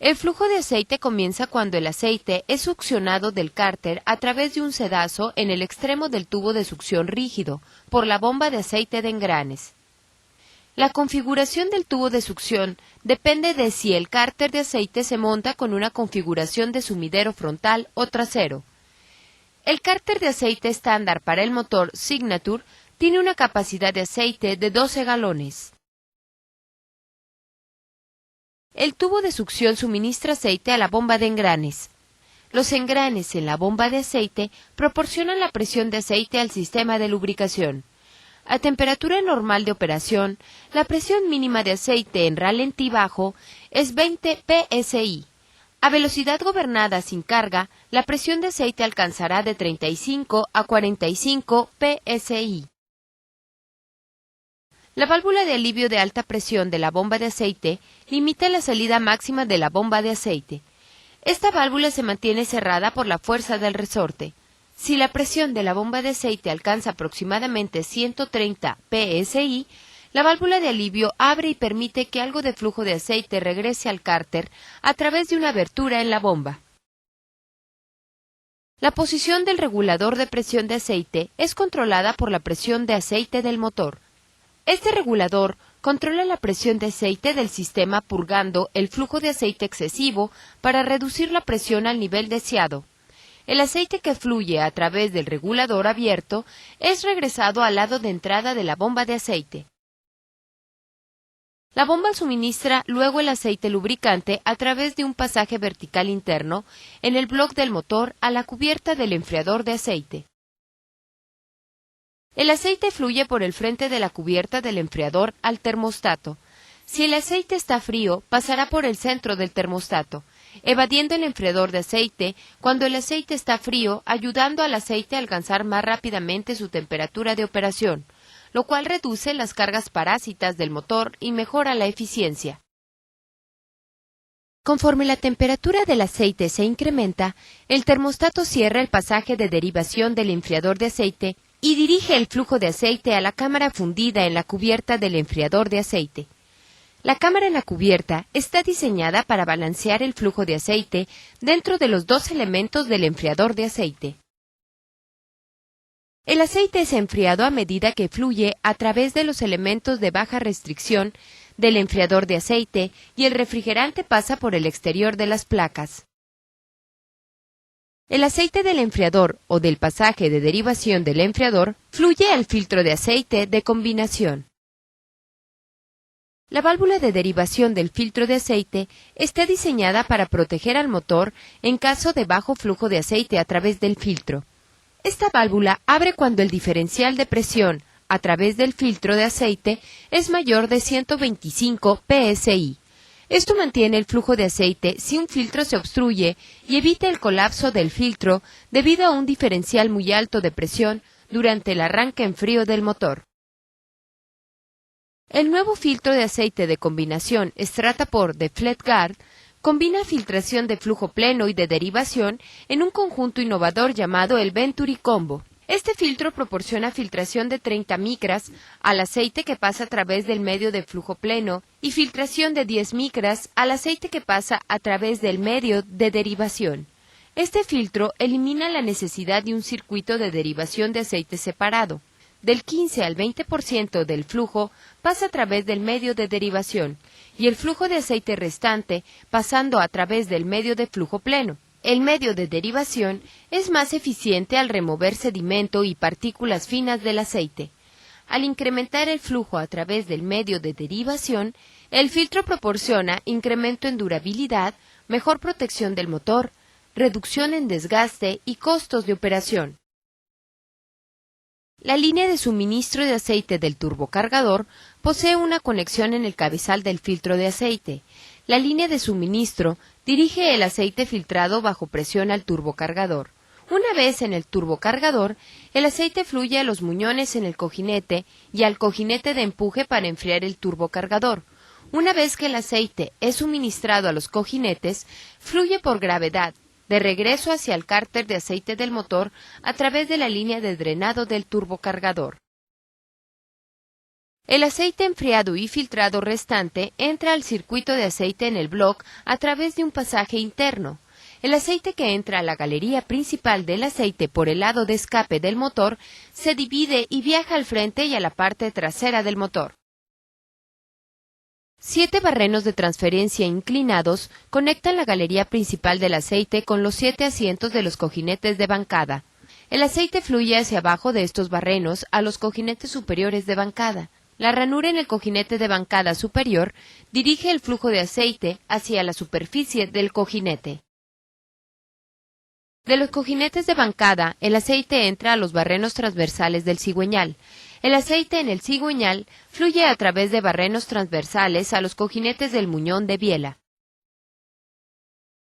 El flujo de aceite comienza cuando el aceite es succionado del cárter a través de un sedazo en el extremo del tubo de succión rígido, por la bomba de aceite de engranes. La configuración del tubo de succión depende de si el cárter de aceite se monta con una configuración de sumidero frontal o trasero. El cárter de aceite estándar para el motor Signature tiene una capacidad de aceite de 12 galones. El tubo de succión suministra aceite a la bomba de engranes. Los engranes en la bomba de aceite proporcionan la presión de aceite al sistema de lubricación. A temperatura normal de operación, la presión mínima de aceite en ralentí bajo es 20 psi. A velocidad gobernada sin carga, la presión de aceite alcanzará de 35 a 45 psi. La válvula de alivio de alta presión de la bomba de aceite limita la salida máxima de la bomba de aceite. Esta válvula se mantiene cerrada por la fuerza del resorte. Si la presión de la bomba de aceite alcanza aproximadamente 130 psi, la válvula de alivio abre y permite que algo de flujo de aceite regrese al cárter a través de una abertura en la bomba. La posición del regulador de presión de aceite es controlada por la presión de aceite del motor. Este regulador controla la presión de aceite del sistema purgando el flujo de aceite excesivo para reducir la presión al nivel deseado. El aceite que fluye a través del regulador abierto es regresado al lado de entrada de la bomba de aceite. La bomba suministra luego el aceite lubricante a través de un pasaje vertical interno en el bloque del motor a la cubierta del enfriador de aceite. El aceite fluye por el frente de la cubierta del enfriador al termostato. Si el aceite está frío, pasará por el centro del termostato, evadiendo el enfriador de aceite cuando el aceite está frío, ayudando al aceite a alcanzar más rápidamente su temperatura de operación, lo cual reduce las cargas parásitas del motor y mejora la eficiencia. Conforme la temperatura del aceite se incrementa, el termostato cierra el pasaje de derivación del enfriador de aceite y dirige el flujo de aceite a la cámara fundida en la cubierta del enfriador de aceite. La cámara en la cubierta está diseñada para balancear el flujo de aceite dentro de los dos elementos del enfriador de aceite. El aceite es enfriado a medida que fluye a través de los elementos de baja restricción del enfriador de aceite y el refrigerante pasa por el exterior de las placas. El aceite del enfriador o del pasaje de derivación del enfriador fluye al filtro de aceite de combinación. La válvula de derivación del filtro de aceite está diseñada para proteger al motor en caso de bajo flujo de aceite a través del filtro. Esta válvula abre cuando el diferencial de presión a través del filtro de aceite es mayor de 125 psi. Esto mantiene el flujo de aceite si un filtro se obstruye y evita el colapso del filtro debido a un diferencial muy alto de presión durante el arranque en frío del motor. El nuevo filtro de aceite de combinación Strataport de Fleetguard combina filtración de flujo pleno y de derivación en un conjunto innovador llamado el Venturi Combo. Este filtro proporciona filtración de 30 micras al aceite que pasa a través del medio de flujo pleno y filtración de 10 micras al aceite que pasa a través del medio de derivación. Este filtro elimina la necesidad de un circuito de derivación de aceite separado. Del 15 al 20% del flujo pasa a través del medio de derivación y el flujo de aceite restante pasando a través del medio de flujo pleno. El medio de derivación es más eficiente al remover sedimento y partículas finas del aceite. Al incrementar el flujo a través del medio de derivación, el filtro proporciona incremento en durabilidad, mejor protección del motor, reducción en desgaste y costos de operación. La línea de suministro de aceite del turbocargador posee una conexión en el cabezal del filtro de aceite. La línea de suministro dirige el aceite filtrado bajo presión al turbocargador. Una vez en el turbocargador, el aceite fluye a los muñones en el cojinete y al cojinete de empuje para enfriar el turbocargador. Una vez que el aceite es suministrado a los cojinetes, fluye por gravedad de regreso hacia el cárter de aceite del motor a través de la línea de drenado del turbocargador. El aceite enfriado y filtrado restante entra al circuito de aceite en el bloque a través de un pasaje interno. El aceite que entra a la galería principal del aceite por el lado de escape del motor se divide y viaja al frente y a la parte trasera del motor. 7 barrenos de transferencia inclinados conectan la galería principal del aceite con los 7 asientos de los cojinetes de bancada. El aceite fluye hacia abajo de estos barrenos a los cojinetes superiores de bancada. La ranura en el cojinete de bancada superior dirige el flujo de aceite hacia la superficie del cojinete. De los cojinetes de bancada, el aceite entra a los barrenos transversales del cigüeñal. El aceite en el cigüeñal fluye a través de barrenos transversales a los cojinetes del muñón de biela.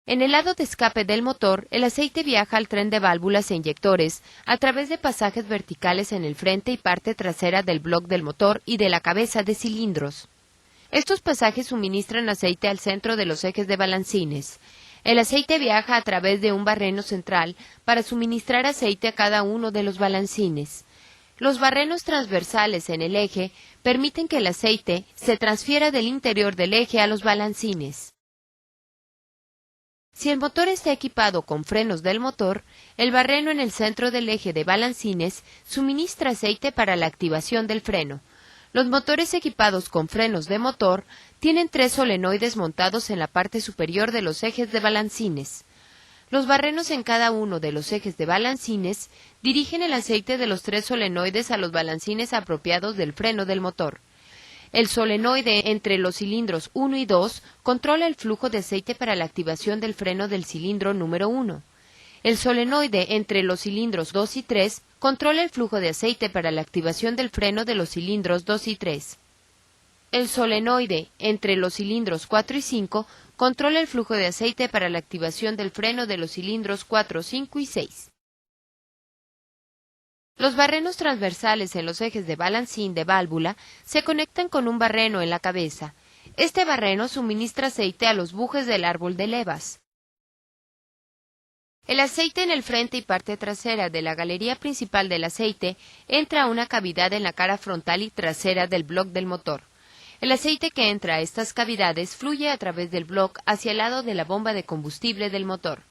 En el lado de escape del motor, el aceite viaja al tren de válvulas e inyectores a través de pasajes verticales en el frente y parte trasera del bloque del motor y de la cabeza de cilindros. Estos pasajes suministran aceite al centro de los ejes de balancines. El aceite viaja a través de un barreno central para suministrar aceite a cada uno de los balancines. Los barrenos transversales en el eje permiten que el aceite se transfiera del interior del eje a los balancines. Si el motor está equipado con frenos del motor, el barreno en el centro del eje de balancines suministra aceite para la activación del freno. Los motores equipados con frenos de motor tienen 3 solenoides montados en la parte superior de los ejes de balancines. Los barrenos en cada uno de los ejes de balancines dirigen el aceite de los 3 solenoides a los balancines apropiados del freno del motor. El solenoide entre los cilindros 1 y 2 controla el flujo de aceite para la activación del freno del cilindro número 1. El solenoide entre los cilindros 2 y 3 controla el flujo de aceite para la activación del freno de los cilindros 2 y 3. El solenoide entre los cilindros 4 y 5 controla el flujo de aceite para la activación del freno de los cilindros 4, 5 y 6. Los barrenos transversales en los ejes de balancín de válvula se conectan con un barreno en la cabeza. Este barreno suministra aceite a los bujes del árbol de levas. El aceite en el frente y parte trasera de la galería principal del aceite entra a una cavidad en la cara frontal y trasera del bloque del motor. El aceite que entra a estas cavidades fluye a través del bloque hacia el lado de la bomba de combustible del motor.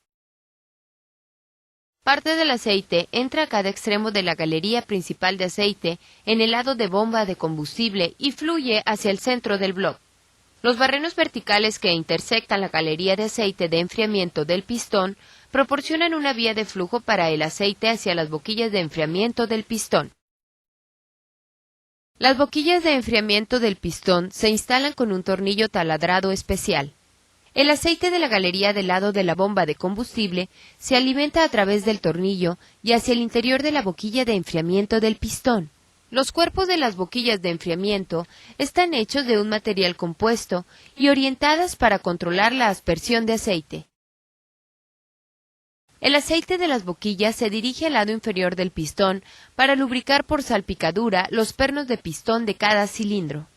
Parte del aceite entra a cada extremo de la galería principal de aceite en el lado de bomba de combustible y fluye hacia el centro del bloque. Los barrenos verticales que intersectan la galería de aceite de enfriamiento del pistón proporcionan una vía de flujo para el aceite hacia las boquillas de enfriamiento del pistón. Las boquillas de enfriamiento del pistón se instalan con un tornillo taladrado especial. El aceite de la galería del lado de la bomba de combustible se alimenta a través del tornillo y hacia el interior de la boquilla de enfriamiento del pistón. Los cuerpos de las boquillas de enfriamiento están hechos de un material compuesto y orientadas para controlar la aspersión de aceite. El aceite de las boquillas se dirige al lado inferior del pistón para lubricar por salpicadura los pernos de pistón de cada cilindro.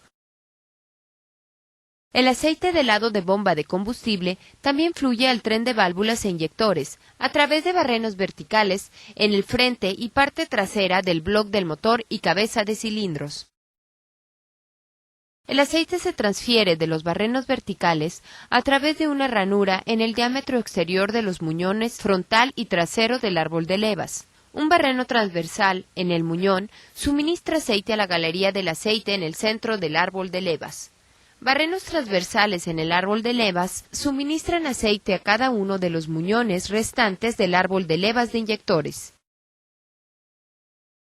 El aceite del lado de bomba de combustible también fluye al tren de válvulas e inyectores, a través de barrenos verticales en el frente y parte trasera del bloque del motor y cabeza de cilindros. El aceite se transfiere de los barrenos verticales a través de una ranura en el diámetro exterior de los muñones frontal y trasero del árbol de levas. Un barreno transversal en el muñón suministra aceite a la galería del aceite en el centro del árbol de levas. Barrenos transversales en el árbol de levas suministran aceite a cada uno de los muñones restantes del árbol de levas de inyectores.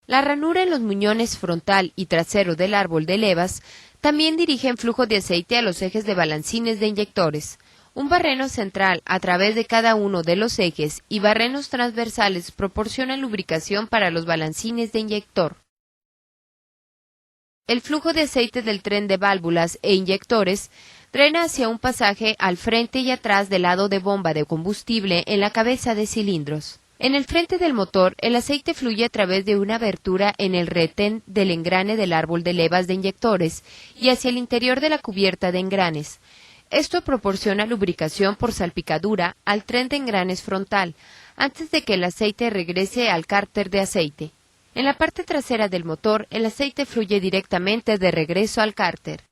La ranura en los muñones frontal y trasero del árbol de levas también dirigen flujo de aceite a los ejes de balancines de inyectores. Un barreno central a través de cada uno de los ejes y barrenos transversales proporcionan lubricación para los balancines de inyector. El flujo de aceite del tren de válvulas e inyectores drena hacia un pasaje al frente y atrás del lado de bomba de combustible en la cabeza de cilindros. En el frente del motor, el aceite fluye a través de una abertura en el retén del engrane del árbol de levas de inyectores y hacia el interior de la cubierta de engranes. Esto proporciona lubricación por salpicadura al tren de engranes frontal, antes de que el aceite regrese al cárter de aceite. En la parte trasera del motor, el aceite fluye directamente de regreso al cárter.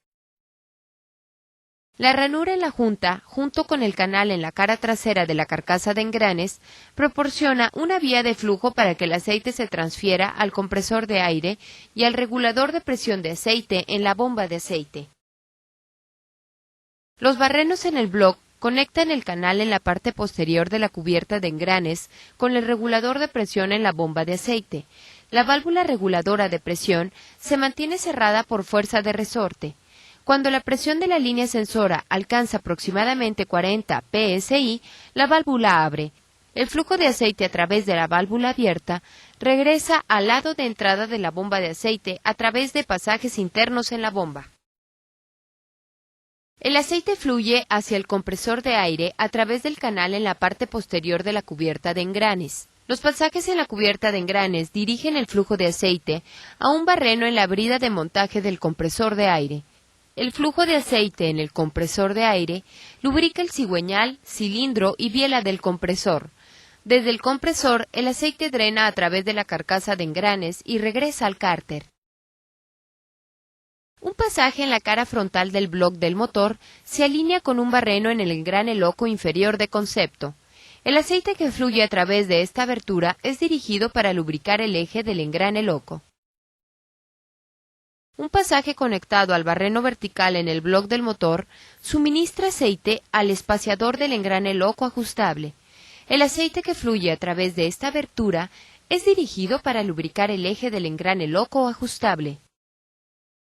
La ranura en la junta, junto con el canal en la cara trasera de la carcasa de engranes, proporciona una vía de flujo para que el aceite se transfiera al compresor de aire y al regulador de presión de aceite en la bomba de aceite. Los barrenos en el block conectan el canal en la parte posterior de la cubierta de engranes con el regulador de presión en la bomba de aceite. La válvula reguladora de presión se mantiene cerrada por fuerza de resorte. Cuando la presión de la línea sensora alcanza aproximadamente 40 psi, la válvula abre. El flujo de aceite a través de la válvula abierta regresa al lado de entrada de la bomba de aceite a través de pasajes internos en la bomba. El aceite fluye hacia el compresor de aire a través del canal en la parte posterior de la cubierta de engranes. Los pasajes en la cubierta de engranes dirigen el flujo de aceite a un barreno en la brida de montaje del compresor de aire. El flujo de aceite en el compresor de aire lubrica el cigüeñal, cilindro y biela del compresor. Desde el compresor, el aceite drena a través de la carcasa de engranes y regresa al cárter. Un pasaje en la cara frontal del block del motor se alinea con un barreno en el engrane loco inferior de concepto. El aceite que fluye a través de esta abertura es dirigido para lubricar el eje del engrane loco. Un pasaje conectado al barreno vertical en el block del motor suministra aceite al espaciador del engrane loco ajustable. El aceite que fluye a través de esta abertura es dirigido para lubricar el eje del engrane loco ajustable.